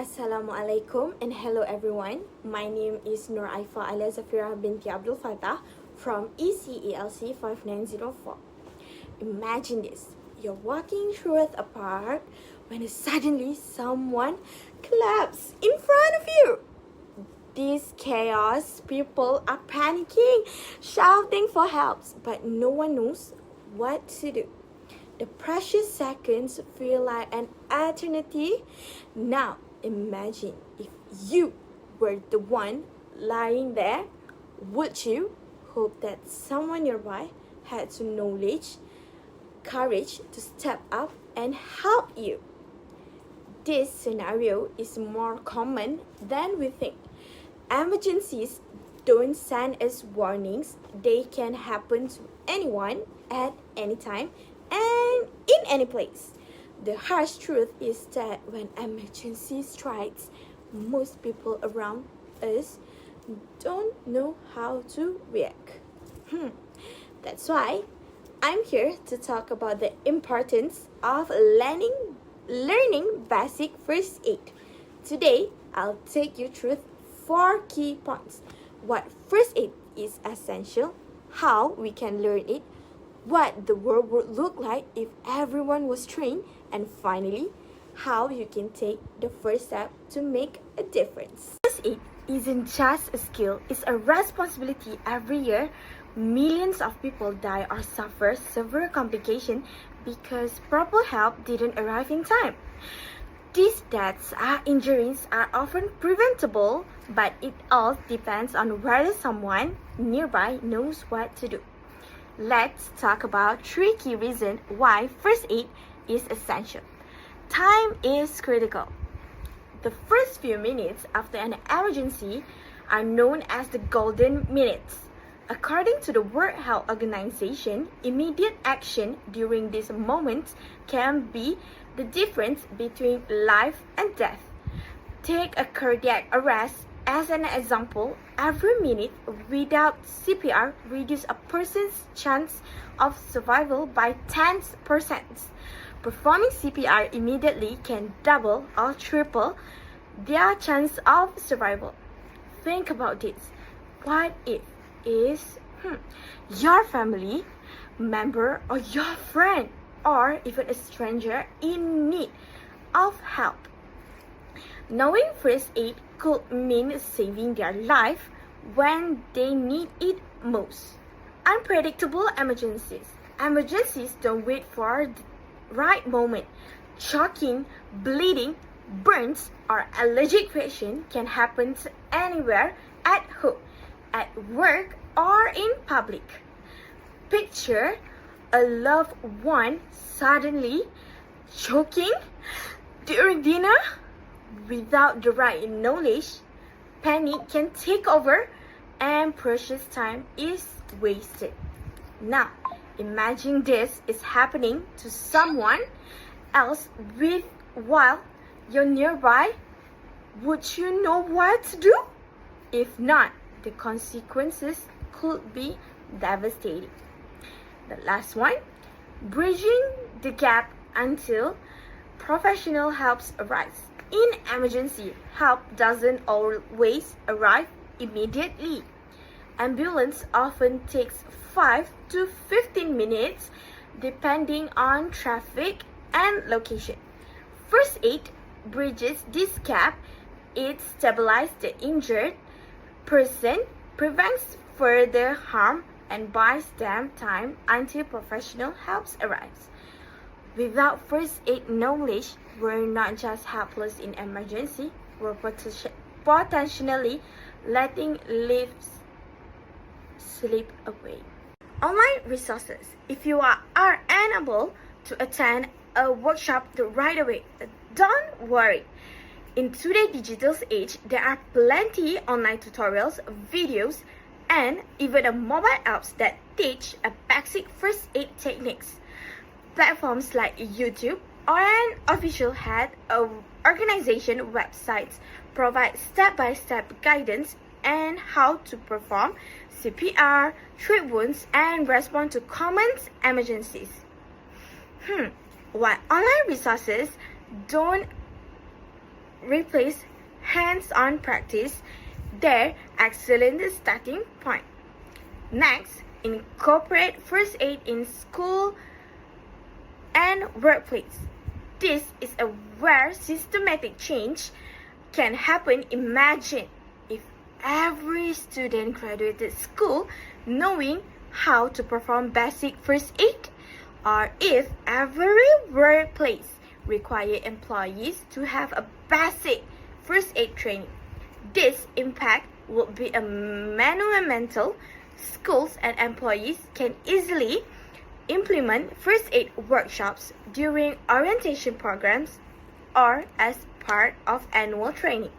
Assalamualaikum and hello everyone. My name is Nur Aifa alias Zafira binti Abdul Fattah from ECELC 5904. Imagine this. You're walking through a park when suddenly someone collapses in front of you. This chaos, people are panicking, shouting for help, but no one knows what to do. The precious seconds feel like an eternity. Now, imagine if you were the one lying there. Would you hope that someone nearby had the knowledge, courage to step up and help you? This scenario is more common than we think. Emergencies don't send us warnings. They can happen to anyone at any time and in any place. The harsh truth is that when emergency strikes, most people around us don't know how to react. That's why I'm here to talk about the importance of learning basic first aid. Today, I'll take you through 4 key points. What first aid is essential, how we can learn it, what the world would look like if everyone was trained, and finally, how you can take the first step to make a difference. First aid isn't just a skill, it's a responsibility. Every year, millions of people die or suffer severe complications because proper help didn't arrive in time. These deaths or injuries are often preventable, but it all depends on whether someone nearby knows what to do. Let's talk about 3 key reasons why first aid is essential. Time is critical. The first few minutes after an emergency are known as the golden minutes. According to the World Health Organization, immediate action during these moments can be the difference between life and death. Take a cardiac arrest as an example. Every minute without CPR reduces a person's chance of survival by 10%. Performing CPR immediately can double or triple their chance of survival. Think about this. What if your family member or your friend or even a stranger in need of help? Knowing first aid could mean saving their life when they need it most. Unpredictable emergencies. Emergencies don't wait for the right moment. Choking, bleeding, burns, or allergic reaction can happen anywhere, at home, at work, or in public. Picture a loved one suddenly choking during dinner. Without the right knowledge, panic can take over and precious time is wasted. Now, imagine this is happening to someone else while you're nearby. Would you know what to do? If not, the consequences could be devastating. The last one, bridging the gap until professional help arrives. In emergency, help doesn't always arrive immediately. Ambulance often takes 5 to 15 minutes depending on traffic and location. First aid bridges this gap. It stabilizes the injured person, prevents further harm, and buys them time until professional help arrives. Without first aid knowledge, we're not just helpless in emergency, we're potentially letting lives slip away. Online resources. If you are unable to attend a workshop right away, don't worry. In today's digital age, there are plenty online tutorials, videos, and even mobile apps that teach basic first aid techniques. Platforms like YouTube or an official head organization websites provide step-by-step guidance and how to perform CPR, treat wounds, and respond to common— While online resources don't replace hands-on practice, their excellent starting point. Next, incorporate first aid in school and workplace. This is where systematic change can happen. Imagine if every student graduated school knowing how to perform basic first aid, or if every workplace required employees to have a basic first aid training. This impact would be a monumental. Schools and employees can easily implement first aid workshops during orientation programs or as part of annual training.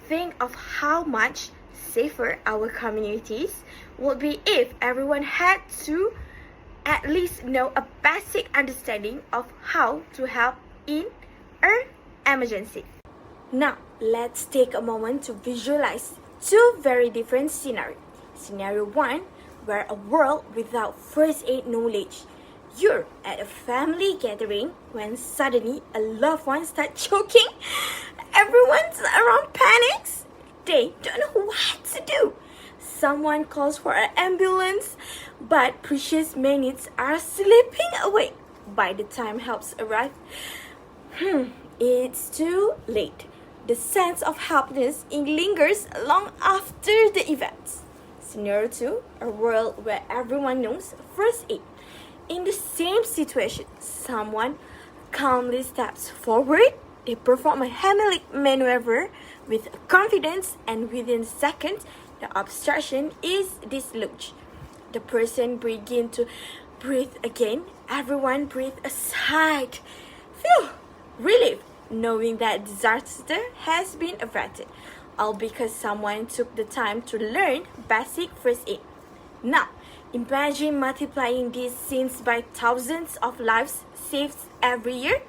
Think of how much safer our communities would be if everyone had to at least know a basic understanding of how to help in an emergency. Now, let's take a moment to visualize two very different scenarios. Scenario 1, where a world without first aid knowledge. You're at a family gathering when suddenly a loved one starts choking. Everyone's around panics. They don't know what to do. Someone calls for an ambulance, but precious minutes are slipping away. By the time help arrives, it's too late. The sense of helplessness lingers long after the event. Scenario 2, a world where everyone knows first aid. In the same situation, someone calmly steps forward. They perform a Heimlich maneuver with confidence, and within seconds, the obstruction is dislodged. The person begins to breathe again. Everyone breathes a sigh. Phew! Relief, knowing that disaster has been averted, all because someone took the time to learn basic first aid. Now, imagine multiplying these scenes by thousands of lives saved every year.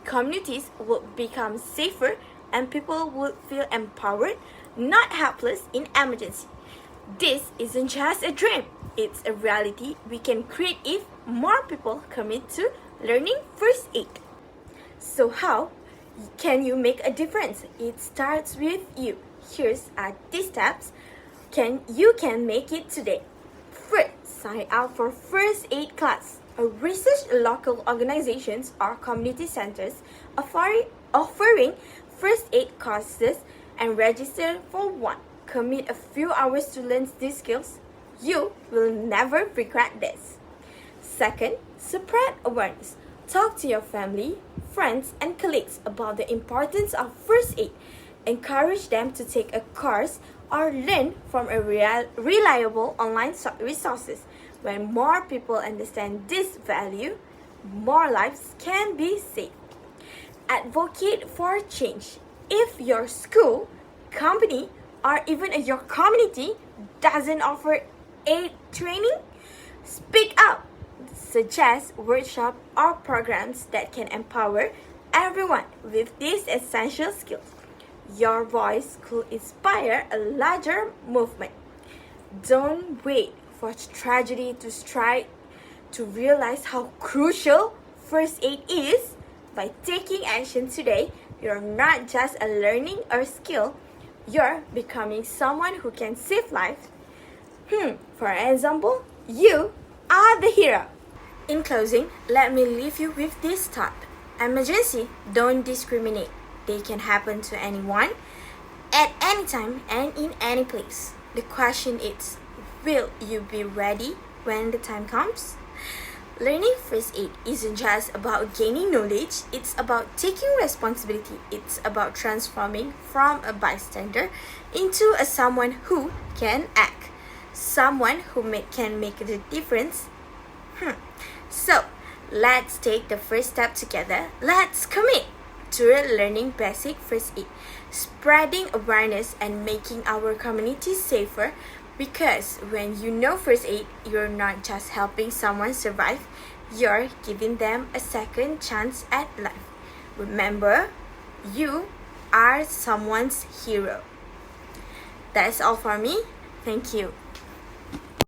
Communities would become safer and people would feel empowered, not helpless in emergency. This isn't just a dream, it's a reality we can create if more people commit to learning first aid. So how can you make a difference? It starts with you. Here's the steps you can make it today. First, sign up for first aid class. Research local organizations or community centers offering first aid courses and register for one. Commit a few hours to learn these skills. You will never regret this. Second, spread awareness. Talk to your family, friends, and colleagues about the importance of first aid. Encourage them to take a course or learn from reliable online resources. When more people understand this value, more lives can be saved. Advocate for change. If your school, company, or even your community doesn't offer aid training, speak up. Suggest workshops or programs that can empower everyone with these essential skills. Your voice could inspire a larger movement. Don't wait for tragedy to strike to realize how crucial first aid is. By taking action today, you're not just learning a skill, you're becoming someone who can save lives. For example, you are the hero. In closing, let me leave you with this thought. Emergency don't discriminate. They can happen to anyone, at any time, and in any place. The question is, will you be ready when the time comes? Learning first aid isn't just about gaining knowledge, it's about taking responsibility. It's about transforming from a bystander into someone who can act, someone who can make the difference. So, let's take the first step together. Let's commit to learning basic first aid, spreading awareness, and making our community safer. Because when you know first aid, you're not just helping someone survive, you're giving them a second chance at life. Remember, you are someone's hero. That's all for me. Thank you.